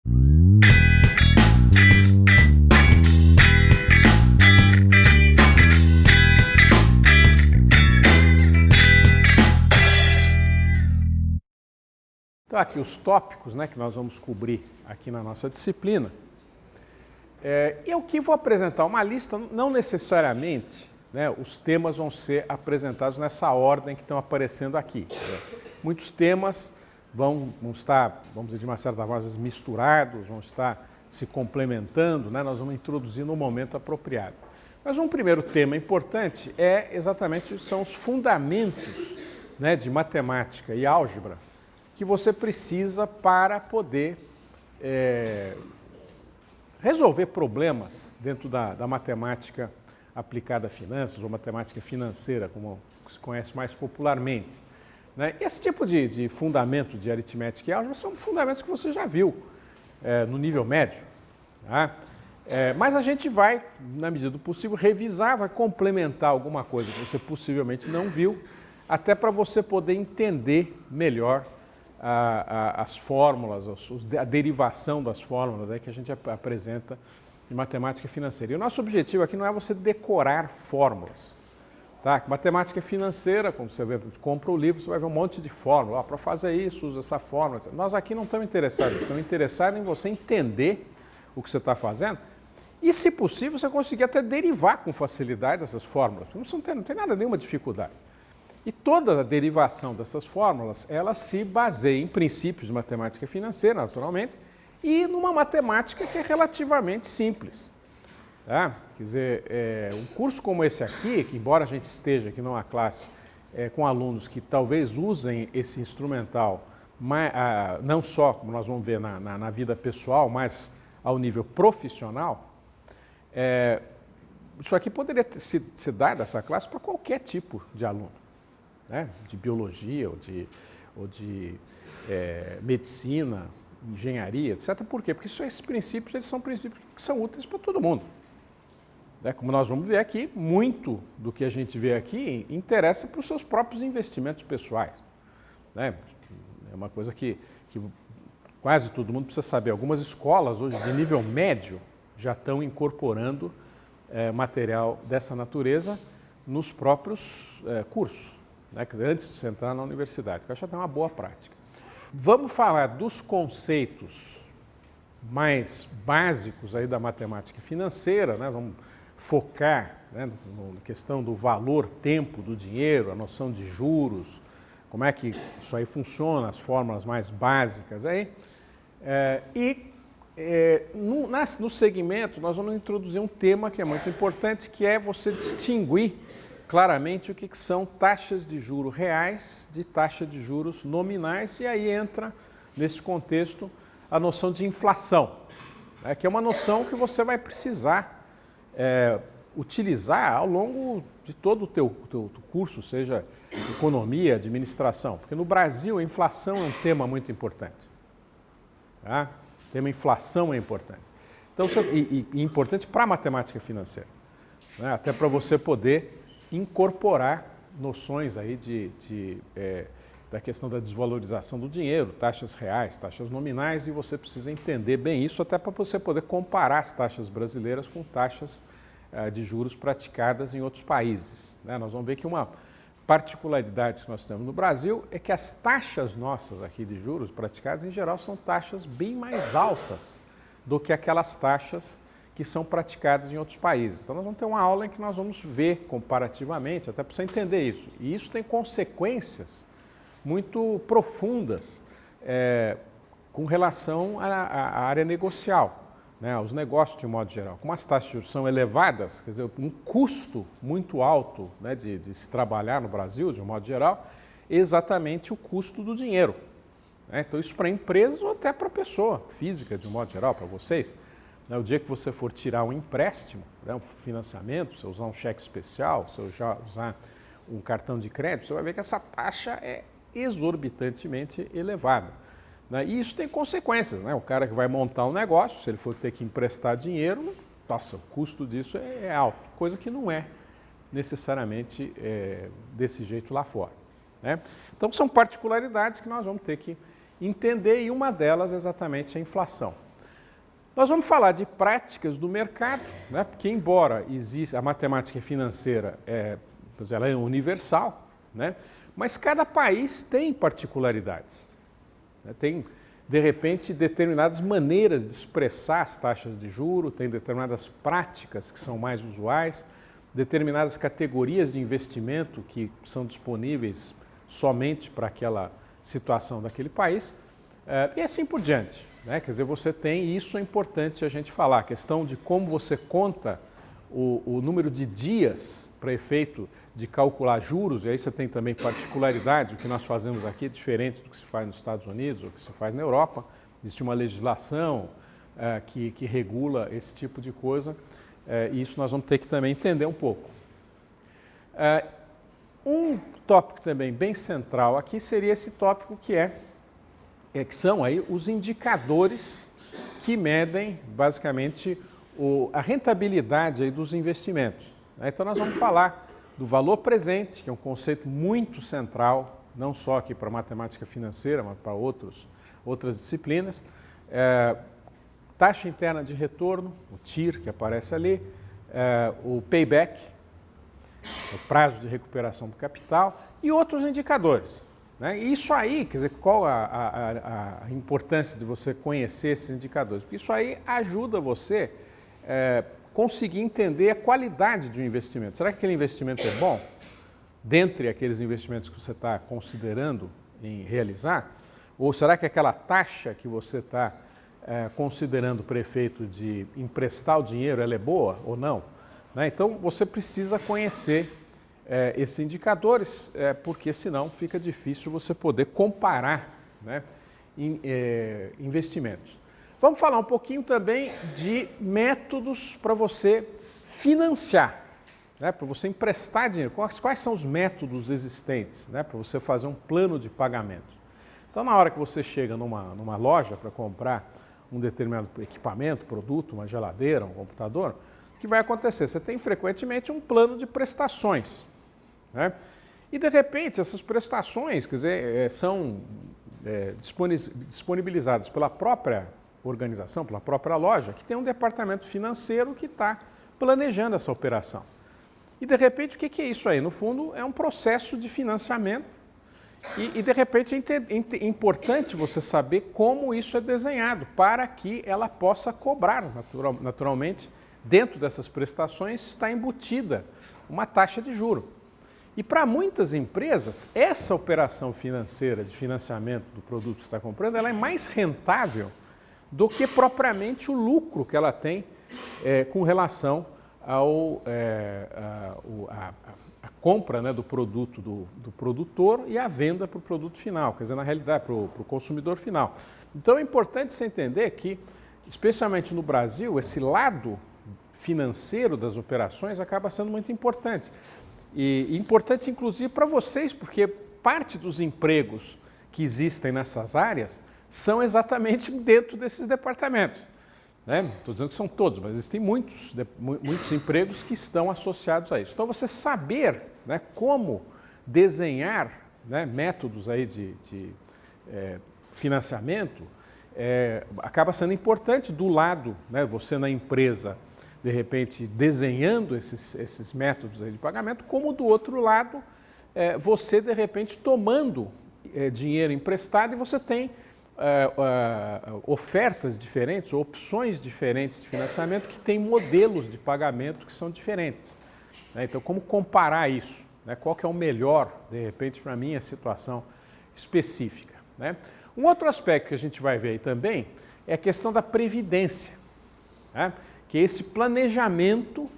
Então, aqui os tópicos, né, que nós vamos cobrir aqui na nossa disciplina. Eu que vou apresentar uma lista, não necessariamente, né, os temas vão ser apresentados nessa ordem que estão aparecendo aqui. Muitos temas vão estar, vamos dizer, de uma certa forma, misturados, vão estar se complementando, né, nós vamos introduzir no momento apropriado. Mas um primeiro tema importante são os fundamentos, né, de matemática e álgebra que você precisa para poder resolver problemas dentro da matemática aplicada a finanças, ou matemática financeira, como se conhece mais popularmente. Né? Esse tipo de fundamento de aritmética e álgebra são fundamentos que você já viu no nível médio. Tá? Mas a gente vai, na medida do possível, revisar, vai complementar alguma coisa que você possivelmente não viu, até para você poder entender melhor as fórmulas, a derivação das fórmulas que a gente apresenta em matemática financeira. E o nosso objetivo aqui não é você decorar fórmulas. Tá? Matemática financeira, como você vê, compra o livro, você vai ver um monte de fórmula. Para fazer isso, usa essa fórmula. Nós aqui não estamos interessados, estamos interessados em você entender o que você está fazendo e, se possível, você conseguir até derivar com facilidade essas fórmulas. Não tem nada, nenhuma dificuldade. E toda a derivação dessas fórmulas, ela se baseia em princípios de matemática financeira, naturalmente, e numa matemática que é relativamente simples. Tá? Quer dizer, um curso como esse aqui, que embora a gente esteja aqui numa classe com alunos que talvez usem esse instrumental, não só, como nós vamos ver, na vida pessoal, mas ao nível profissional, isso aqui poderia ser dado, essa classe, para qualquer tipo de aluno. Né, de biologia ou de medicina, engenharia, etc. Por quê? Porque esses princípios eles são princípios que são úteis para todo mundo. Né, como nós vamos ver aqui, muito do que a gente vê aqui interessa para os seus próprios investimentos pessoais. Né? É uma coisa que quase todo mundo precisa saber. Algumas escolas hoje de nível médio já estão incorporando material dessa natureza nos próprios cursos. Né, antes de você entrar na universidade, que eu acho até uma boa prática. Vamos falar dos conceitos mais básicos aí da matemática financeira, né, vamos focar, né, na questão do valor, tempo do dinheiro, a noção de juros, como é que isso aí funciona, as fórmulas mais básicas aí. No segmento nós vamos introduzir um tema que é muito importante, que é você distinguir claramente o que são taxas de juros reais de taxa de juros nominais, e aí entra, nesse contexto, a noção de inflação, né, que é uma noção que você vai precisar utilizar ao longo de todo o teu curso, seja economia, administração, porque no Brasil a inflação é um tema muito importante. Tá? O tema inflação é importante. Então, e importante para a matemática financeira, né, até para você poder incorporar noções aí da questão da desvalorização do dinheiro, taxas reais, taxas nominais, e você precisa entender bem isso até para você poder comparar as taxas brasileiras com taxas de juros praticadas em outros países. Né? Nós vamos ver que uma particularidade que nós temos no Brasil é que as taxas nossas aqui de juros praticadas, em geral, são taxas bem mais altas do que aquelas taxas que são praticadas em outros países. Então, nós vamos ter uma aula em que nós vamos ver comparativamente, até para você entender isso. E isso tem consequências muito profundas com relação à área negocial, né, aos negócios de um modo geral. Como as taxas de juros são elevadas, quer dizer, um custo muito alto, né, de se trabalhar no Brasil, de um modo geral, é exatamente o custo do dinheiro. Né? Então, isso para empresas ou até para a pessoa física, de um modo geral, para vocês. O dia que você for tirar um empréstimo, né, um financiamento, você usar um cheque especial, você usar um cartão de crédito, você vai ver que essa taxa é exorbitantemente elevada. Né? E isso tem consequências. Né? O cara que vai montar um negócio, se ele for ter que emprestar dinheiro, nossa, o custo disso é alto, coisa que não é necessariamente desse jeito lá fora. Né? Então, são particularidades que nós vamos ter que entender, e uma delas é exatamente a inflação. Nós vamos falar de práticas do mercado, né? Porque embora exista a matemática financeira, ela é universal, né? Mas cada país tem particularidades, né? Tem, de repente, determinadas maneiras de expressar as taxas de juros, tem determinadas práticas que são mais usuais, determinadas categorias de investimento que são disponíveis somente para aquela situação daquele país, e assim por diante, né? Quer dizer, você tem, isso é importante a gente falar, a questão de como você conta o número de dias para efeito de calcular juros, e aí você tem também particularidades, o que nós fazemos aqui é diferente do que se faz nos Estados Unidos ou que se faz na Europa, existe uma legislação que regula esse tipo de coisa, e isso nós vamos ter que também entender um pouco. Um tópico também bem central aqui seria esse tópico que são aí os indicadores que medem basicamente a rentabilidade aí dos investimentos. Então nós vamos falar do valor presente, que é um conceito muito central, não só aqui para a matemática financeira, mas para outras disciplinas. Taxa interna de retorno, o TIR que aparece ali, o payback, o prazo de recuperação do capital e outros indicadores, né? E isso aí, quer dizer, qual a importância de você conhecer esses indicadores? Porque isso aí ajuda você conseguir entender a qualidade de um investimento. Será que aquele investimento é bom? Dentre aqueles investimentos que você está considerando em realizar? Ou será que aquela taxa que você está considerando para efeito de emprestar o dinheiro, ela é boa ou não? Né? Então, você precisa conhecer esses indicadores, porque senão fica difícil você poder comparar, né, investimentos. Vamos falar um pouquinho também de métodos para você financiar, né, para você emprestar dinheiro. Quais são os métodos existentes, né, para você fazer um plano de pagamento? Então, na hora que você chega numa loja para comprar um determinado equipamento, produto, uma geladeira, um computador, o que vai acontecer? Você tem frequentemente um plano de prestações, né? E, de repente, essas prestações, quer dizer, são disponibilizadas pela própria organização, pela própria loja, que tem um departamento financeiro que está planejando essa operação. E, de repente, o que é isso aí? No fundo, é um processo de financiamento e de repente, é importante você saber como isso é desenhado para que ela possa cobrar, naturalmente, dentro dessas prestações está embutida uma taxa de juro. E para muitas empresas, essa operação financeira de financiamento do produto que você está comprando, ela é mais rentável do que propriamente o lucro que ela tem com relação a compra, né, do produto do produtor e a venda para o produto final, quer dizer, na realidade, para o consumidor final. Então é importante você entender que, especialmente no Brasil, esse lado financeiro das operações acaba sendo muito importante. E importante, inclusive, para vocês, porque parte dos empregos que existem nessas áreas são exatamente dentro desses departamentos. Não estou dizendo que são todos, mas existem muitos empregos que estão associados a isso. Então, você saber, né, como desenhar, né, métodos aí de financiamento acaba sendo importante do lado, né, você na empresa, de repente, desenhando esses métodos aí de pagamento, como do outro lado, você, de repente, tomando dinheiro emprestado e você tem ofertas diferentes, opções diferentes de financiamento que têm modelos de pagamento que são diferentes. Né? Então, como comparar isso? Né? Qual que é o melhor, de repente, para a minha situação específica? Né? Um outro aspecto que a gente vai ver aí também é a questão da previdência, né? Que é esse planejamento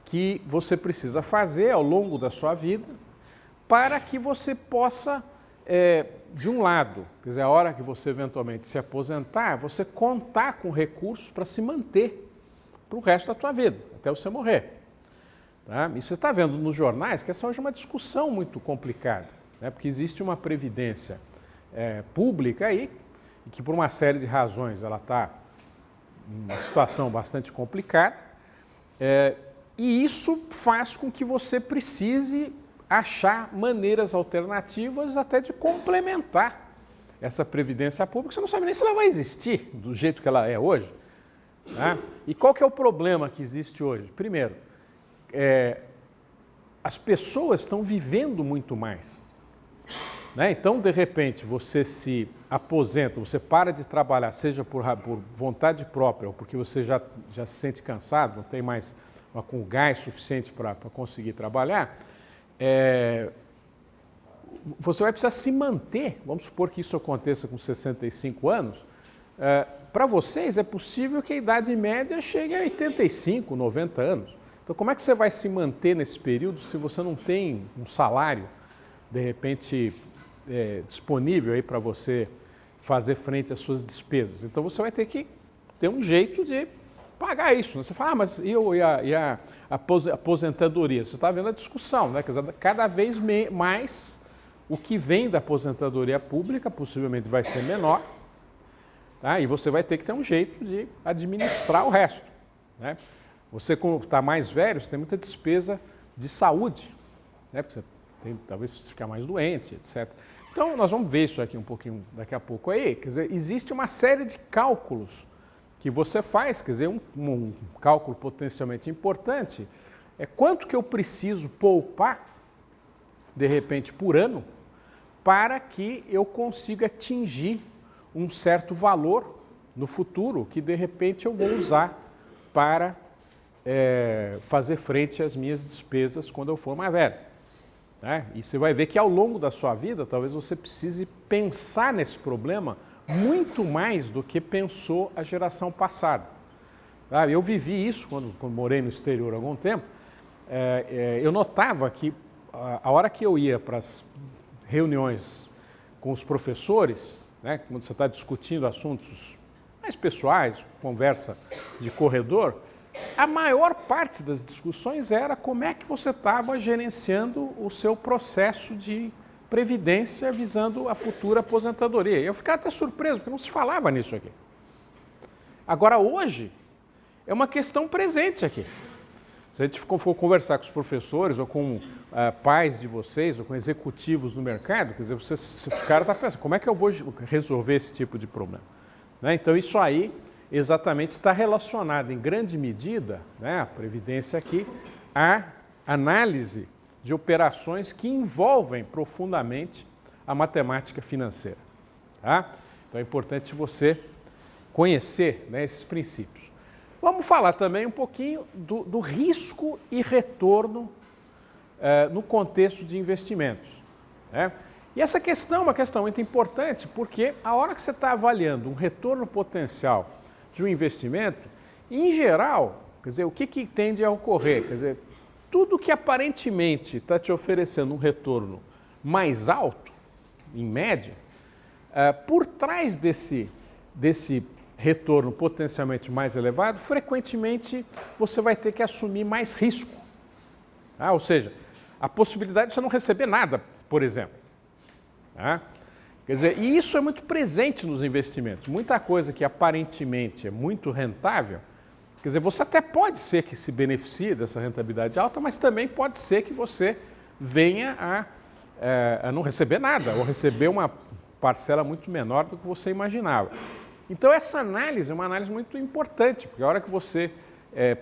que você precisa fazer ao longo da sua vida para que você possa, de um lado, quer dizer, a hora que você eventualmente se aposentar, você contar com recursos para se manter para o resto da sua vida, até você morrer. Tá? E você está vendo nos jornais que essa hoje é uma discussão muito complicada, né? Porque existe uma previdência pública aí, e que por uma série de razões ela está em uma situação bastante complicada, e isso faz com que você precise achar maneiras alternativas até de complementar essa previdência pública. Você não sabe nem se ela vai existir do jeito que ela é hoje, Tá? E qual que é o problema que existe hoje? Primeiro, as pessoas estão vivendo muito mais. Né? Então, de repente, você se aposenta, você para de trabalhar, seja por vontade própria ou porque você já se sente cansado, não tem mais com gás suficiente para conseguir trabalhar, você vai precisar se manter. Vamos supor que isso aconteça com 65 anos. Para vocês é possível que a idade média chegue a 85, 90 anos. Então, como é que você vai se manter nesse período se você não tem um salário, de repente, disponível aí para você fazer frente às suas despesas? Então, você vai ter que ter um jeito de pagar isso. Né? Você fala, mas e a aposentadoria? Você está vendo a discussão, né? Quer dizer, cada vez mais o que vem da aposentadoria pública possivelmente vai ser menor, tá? E você vai ter que ter um jeito de administrar o resto. Né? Você, como está mais velho, você tem muita despesa de saúde, né? Porque você talvez você ficar mais doente, etc. Então, nós vamos ver isso aqui um pouquinho daqui a pouco aí. Quer dizer, existe uma série de cálculos que você faz, quer dizer, um cálculo potencialmente importante é quanto que eu preciso poupar, de repente, por ano, para que eu consiga atingir um certo valor no futuro que, de repente, eu vou usar para fazer frente às minhas despesas quando eu for mais velho. Né? E você vai ver que ao longo da sua vida, talvez você precise pensar nesse problema muito mais do que pensou a geração passada. Eu vivi isso quando morei no exterior há algum tempo. Eu notava que a hora que eu ia para as reuniões com os professores, né, quando você está discutindo assuntos mais pessoais, conversa de corredor, a maior parte das discussões era como é que você estava gerenciando o seu processo de previdência visando a futura aposentadoria. Eu ficava até surpreso, porque não se falava nisso aqui. Agora, hoje, é uma questão presente aqui. Se a gente for conversar com os professores ou com pais de vocês ou com executivos no mercado, quer dizer, o cara está pensando, como é que eu vou resolver esse tipo de problema? Né? Então, isso aí exatamente está relacionado em grande medida, né, a previdência aqui, à análise de operações que envolvem profundamente a matemática financeira. Tá? Então é importante você conhecer, né, esses princípios. Vamos falar também um pouquinho do risco e retorno no contexto de investimentos. Né? E essa questão é uma questão muito importante porque a hora que você está avaliando um retorno potencial de um investimento, em geral, quer dizer, o que tende a ocorrer? Quer dizer, tudo que aparentemente está te oferecendo um retorno mais alto, em média, por trás desse retorno potencialmente mais elevado, frequentemente você vai ter que assumir mais risco. Tá? Ou seja, a possibilidade de você não receber nada, por exemplo. Tá? Quer dizer, e isso é muito presente nos investimentos. Muita coisa que aparentemente é muito rentável, quer dizer, você até pode ser que se beneficie dessa rentabilidade alta, mas também pode ser que você venha a não receber nada, ou receber uma parcela muito menor do que você imaginava. Então, essa análise é uma análise muito importante, porque a hora que você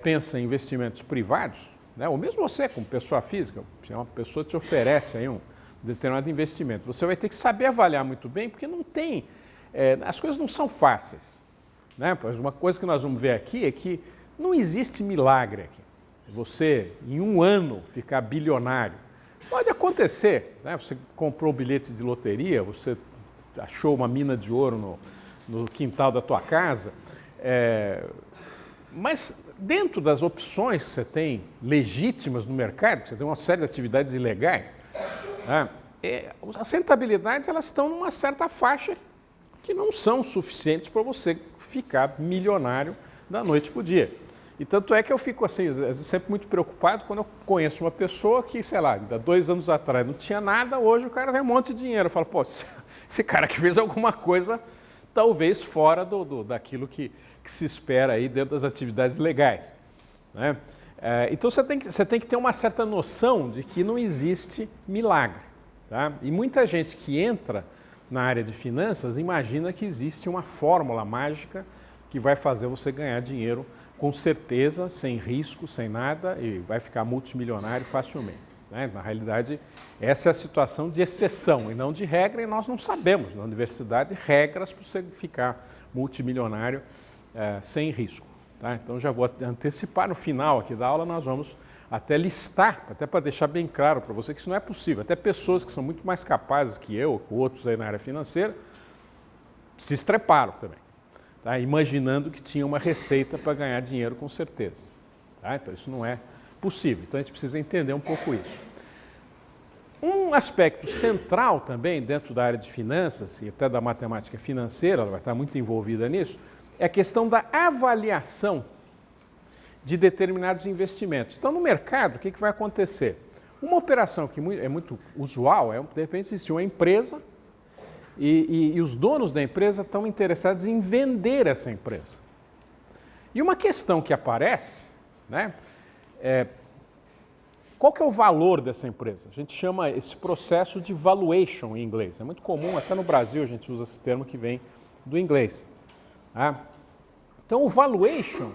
pensa em investimentos privados, né, ou mesmo você, como pessoa física, se uma pessoa te oferece aí um determinado investimento, você vai ter que saber avaliar muito bem, porque não tem, as coisas não são fáceis. Né? Uma coisa que nós vamos ver aqui é que não existe milagre aqui. Você, em um ano, ficar bilionário. Pode acontecer, né? Você comprou bilhetes de loteria, você achou uma mina de ouro no quintal da tua casa, mas dentro das opções que você tem legítimas no mercado, você tem uma série de atividades ilegais, né? As rentabilidades elas estão numa certa faixa que não são suficientes para você ficar milionário da noite para o dia. E tanto é que eu fico assim, sempre muito preocupado quando eu conheço uma pessoa que, sei lá, há 2 anos atrás não tinha nada, hoje o cara tem um monte de dinheiro. Eu falo, pô, esse cara que fez alguma coisa talvez fora daquilo que se espera aí dentro das atividades legais. Né? Então você tem que ter uma certa noção de que não existe milagre. Tá? E muita gente que entra na área de finanças imagina que existe uma fórmula mágica que vai fazer você ganhar dinheiro com certeza, sem risco, sem nada, e vai ficar multimilionário facilmente. Né? Na realidade, essa é a situação de exceção e não de regra, e nós não sabemos na universidade regras para você ficar multimilionário sem risco. Tá? Então já vou antecipar no final aqui da aula, nós vamos até listar, até para deixar bem claro para você que isso não é possível. Até pessoas que são muito mais capazes que eu, ou outros aí na área financeira, se estreparam também, tá? Imaginando que tinha uma receita para ganhar dinheiro com certeza. Tá? Então isso não é possível. Então a gente precisa entender um pouco isso. Um aspecto central também dentro da área de finanças e até da matemática financeira, ela vai estar muito envolvida nisso, é a questão da avaliação de determinados investimentos. Então, no mercado, o que vai acontecer? Uma operação que é muito usual é, de repente, existir uma empresa e os donos da empresa estão interessados em vender essa empresa. E uma questão que aparece, né, qual que é o valor dessa empresa? A gente chama esse processo de valuation em inglês. É muito comum, até no Brasil a gente usa esse termo que vem do inglês. Tá? Então, o valuation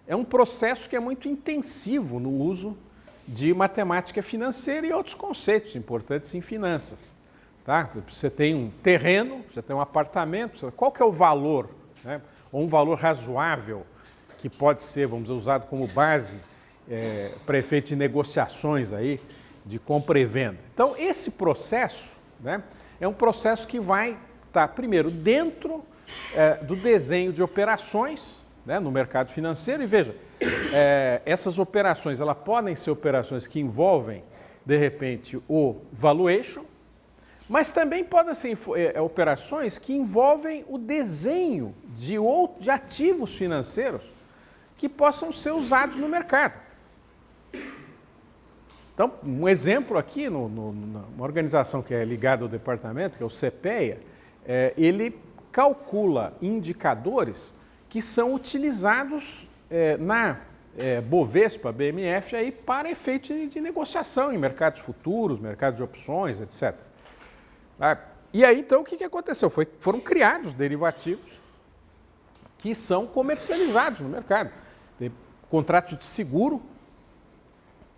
é um processo que é muito intensivo no uso de matemática financeira e outros conceitos importantes em finanças. Tá? Você tem um terreno, você tem um apartamento, qual que é o valor? Né? Ou um valor razoável que pode ser, vamos dizer, usado como base para efeito de negociações aí, de compra e venda. Então, esse processo, né, é um processo que vai estar, primeiro, dentro do desenho de operações, né, no mercado financeiro. E veja, essas operações, elas podem ser operações que envolvem, de repente, o valuation, mas também podem ser operações que envolvem o desenho de ativos financeiros que possam ser usados no mercado. Então, um exemplo aqui, numa organização que é ligada ao departamento, que é o CPEA, ele calcula indicadores que são utilizados na Bovespa, BMF, aí, para efeito de negociação em mercados futuros, mercados de opções, etc. E aí, então, o que aconteceu? Foram criados derivativos que são comercializados no mercado. Tem contratos de seguro,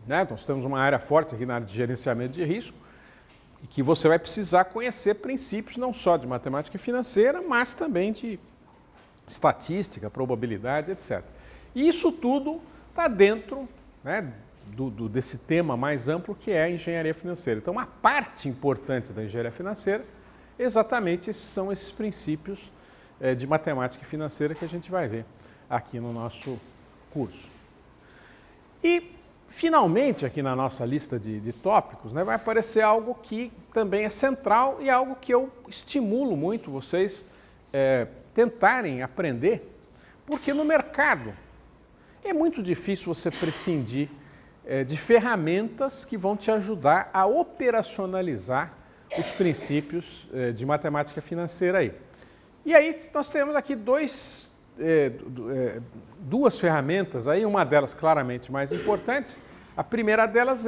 né? Nós temos uma área forte aqui na área de gerenciamento de risco, e que você vai precisar conhecer princípios não só de matemática financeira, mas também de estatística, probabilidade, etc. E isso tudo está dentro, né, desse tema mais amplo que é a engenharia financeira. Então, uma parte importante da engenharia financeira, exatamente são esses princípios de matemática financeira que a gente vai ver aqui no nosso curso. E, finalmente, aqui na nossa lista de tópicos, né, vai aparecer algo que também é central e algo que eu estimulo muito vocês tentarem aprender, porque no mercado é muito difícil você prescindir de ferramentas que vão te ajudar a operacionalizar os princípios de matemática financeira aí. E aí nós temos aqui duas ferramentas aí, uma delas claramente mais importante. A primeira delas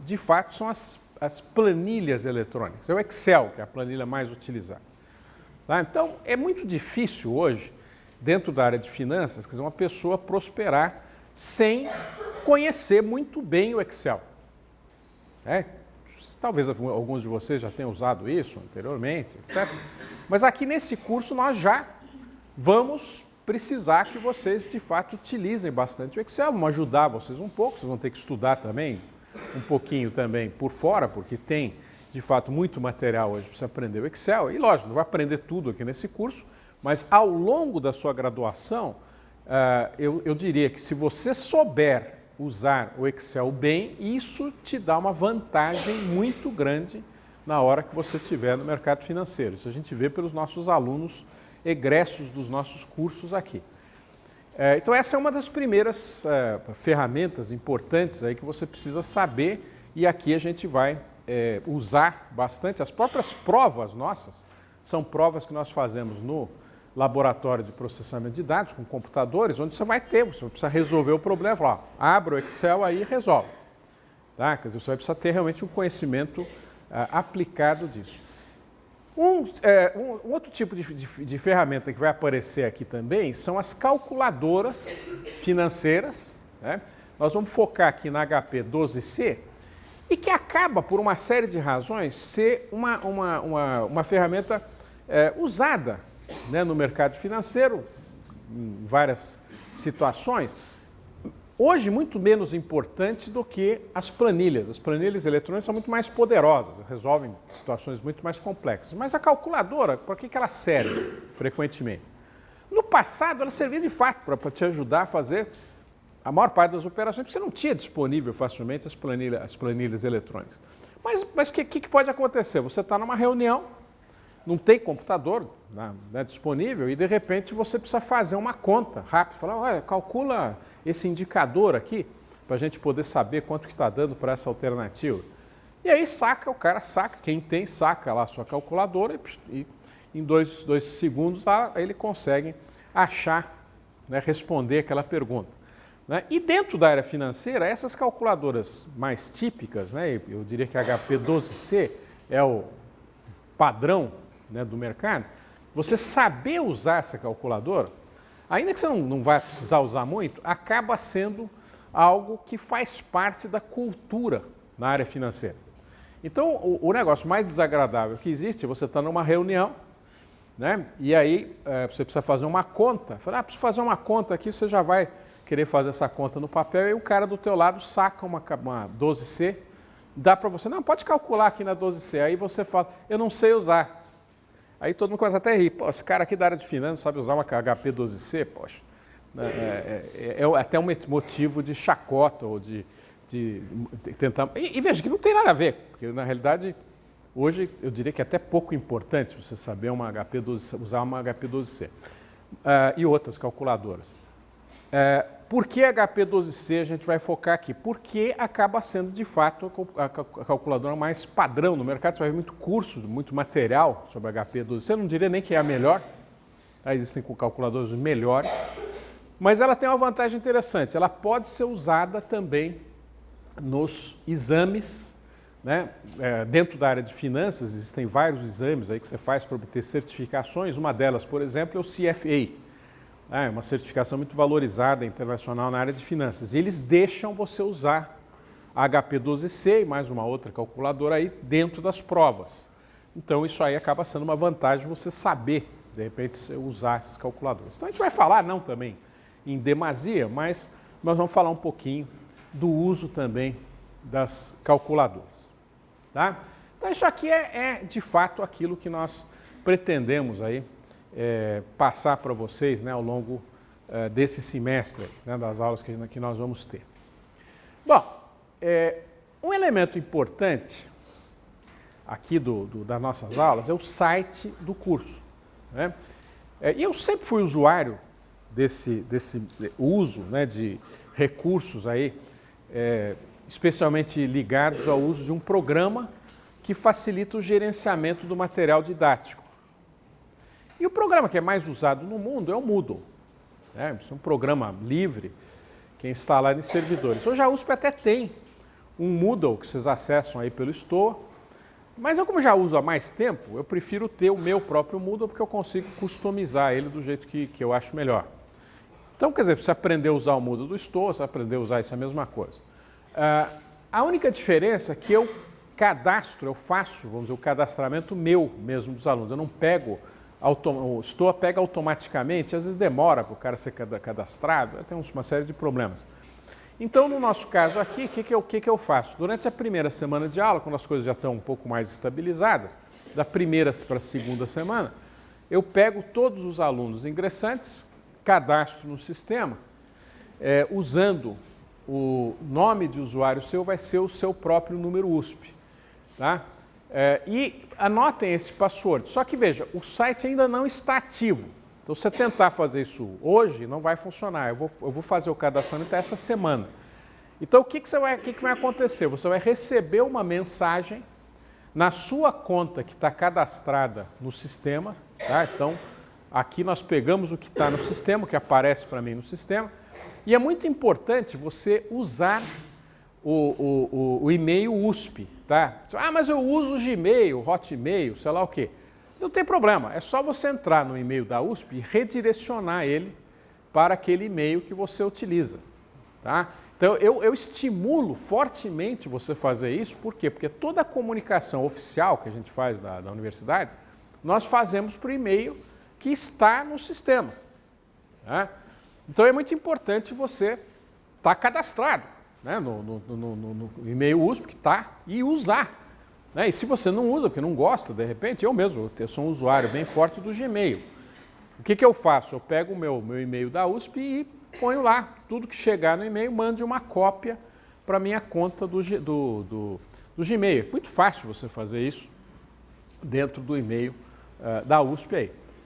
de fato, são as planilhas eletrônicas. É o Excel, que é a planilha mais utilizada. Tá? Então, é muito difícil hoje, dentro da área de finanças, quer dizer, uma pessoa prosperar sem conhecer muito bem o Excel. Talvez alguns de vocês já tenham usado isso anteriormente, etc. Mas aqui nesse curso nós já vamos precisar que vocês, de fato, utilizem bastante o Excel. Vamos ajudar vocês um pouco, vocês vão ter que estudar também, um pouquinho também por fora, porque tem, de fato, muito material hoje para você aprender o Excel. E, lógico, não vai aprender tudo aqui nesse curso, mas ao longo da sua graduação, eu diria que se você souber usar o Excel bem, isso te dá uma vantagem muito grande na hora que você estiver no mercado financeiro. Isso a gente vê pelos nossos alunos egressos dos nossos cursos aqui. Então essa é uma das primeiras ferramentas importantes aí que você precisa saber, e aqui a gente vai usar bastante. As próprias provas nossas são provas que nós fazemos no laboratório de processamento de dados com computadores, onde você vai precisa resolver o problema, falar, abre o Excel aí e resolve. Tá? Quer dizer, você vai precisar ter realmente um conhecimento aplicado disso. Um outro tipo de ferramenta que vai aparecer aqui também são as calculadoras financeiras, né? Nós vamos focar aqui na HP 12C e que acaba, por uma série de razões, ser uma ferramenta usada, né, no mercado financeiro, em várias situações. Hoje, muito menos importante do que as planilhas. As planilhas eletrônicas são muito mais poderosas, resolvem situações muito mais complexas. Mas a calculadora, para que ela serve frequentemente? No passado, ela servia de fato para te ajudar a fazer a maior parte das operações, porque você não tinha disponível facilmente as planilhas eletrônicas. Mas o que pode acontecer? Você está numa reunião, não tem computador, né, disponível, e de repente você precisa fazer uma conta rápida. Falar, olha, calcula esse indicador aqui, para a gente poder saber quanto que está dando para essa alternativa. E aí o cara saca, quem tem, saca lá a sua calculadora e em dois segundos ele consegue achar, né, responder aquela pergunta. Né? E dentro da área financeira, essas calculadoras mais típicas, né, eu diria que a HP 12C é o padrão, né, do mercado, você saber usar essa calculadora, ainda que você não vai precisar usar muito, acaba sendo algo que faz parte da cultura na área financeira. Então, o negócio mais desagradável que existe é você estar numa reunião, né, e aí você precisa fazer uma conta. Fala, preciso fazer uma conta aqui, você já vai querer fazer essa conta no papel, e o cara do teu lado saca uma 12C, dá para você, não, pode calcular aqui na 12C, aí você fala, eu não sei usar. Aí todo mundo começa até a rir, pô, esse cara aqui da área de finanças sabe usar uma HP 12C, poxa, é até um motivo de chacota ou de tentar... E veja que não tem nada a ver, porque na realidade, hoje eu diria que é até pouco importante você saber usar uma HP 12C e outras calculadoras. Por que HP 12C a gente vai focar aqui? Porque acaba sendo, de fato, a calculadora mais padrão no mercado. Você vai ver muito curso, muito material sobre HP 12C. Eu não diria nem que é a melhor. Existem calculadoras melhores. Mas ela tem uma vantagem interessante. Ela pode ser usada também nos exames, né? Dentro da área de finanças, existem vários exames aí que você faz para obter certificações. Uma delas, por exemplo, é o CFA. É uma certificação muito valorizada internacional na área de finanças. E eles deixam você usar a HP 12C e mais uma outra calculadora aí dentro das provas. Então isso aí acaba sendo uma vantagem você saber, de repente, usar essas calculadoras. Então a gente vai falar, não também em demasia, mas nós vamos falar um pouquinho do uso também das calculadoras. Tá? Então isso aqui é de fato aquilo que nós pretendemos aí passar para vocês, né, ao longo desse semestre, né, das aulas que nós vamos ter. Bom, um elemento importante aqui das nossas aulas é o site do curso. Né? E eu sempre fui usuário desse uso, né, de recursos aí, especialmente ligados ao uso de um programa que facilita o gerenciamento do material didático. E o programa que é mais usado no mundo é o Moodle. Isso é um programa livre que é instalado em servidores. Hoje a USP até tem um Moodle que vocês acessam aí pelo Store, mas eu, como já uso há mais tempo, eu prefiro ter o meu próprio Moodle porque eu consigo customizar ele do jeito que eu acho melhor. Então, quer dizer, se você aprender a usar o Moodle do Store, você aprender a usar isso é a mesma coisa. A única diferença é que eu faço, vamos dizer, o cadastramento meu mesmo dos alunos. Eu não pego... O Store pega automaticamente, às vezes demora para o cara ser cadastrado, tem uma série de problemas. Então, no nosso caso aqui, o que eu faço? Durante a primeira semana de aula, quando as coisas já estão um pouco mais estabilizadas, da primeira para a segunda semana, eu pego todos os alunos ingressantes, cadastro no sistema, usando o nome de usuário seu, vai ser o seu próprio número USP. Tá? E anotem esse password. Só que veja, o site ainda não está ativo. Então, se você tentar fazer isso hoje, não vai funcionar. Eu vou fazer o cadastramento essa semana. Então, o que vai acontecer? Você vai receber uma mensagem na sua conta que está cadastrada no sistema. Tá? Então, aqui nós pegamos o que está no sistema, o que aparece para mim no sistema. E é muito importante você usar o e-mail USP. Tá? Mas eu uso o Gmail, Hotmail, sei lá o quê. Não tem problema, é só você entrar no e-mail da USP e redirecionar ele para aquele e-mail que você utiliza. Tá? Então, eu estimulo fortemente você fazer isso, por quê? Porque toda a comunicação oficial que a gente faz da universidade, nós fazemos por e-mail que está no sistema. Tá? Então, é muito importante você estar cadastrado, né, no e-mail USP que está e usar. Né? E se você não usa, porque não gosta, de repente, eu mesmo, eu sou um usuário bem forte do Gmail. O que eu faço? Eu pego o meu e-mail da USP e ponho lá. Tudo que chegar no e-mail, mande uma cópia para a minha conta do Gmail. Muito fácil você fazer isso dentro do e-mail da USP aí.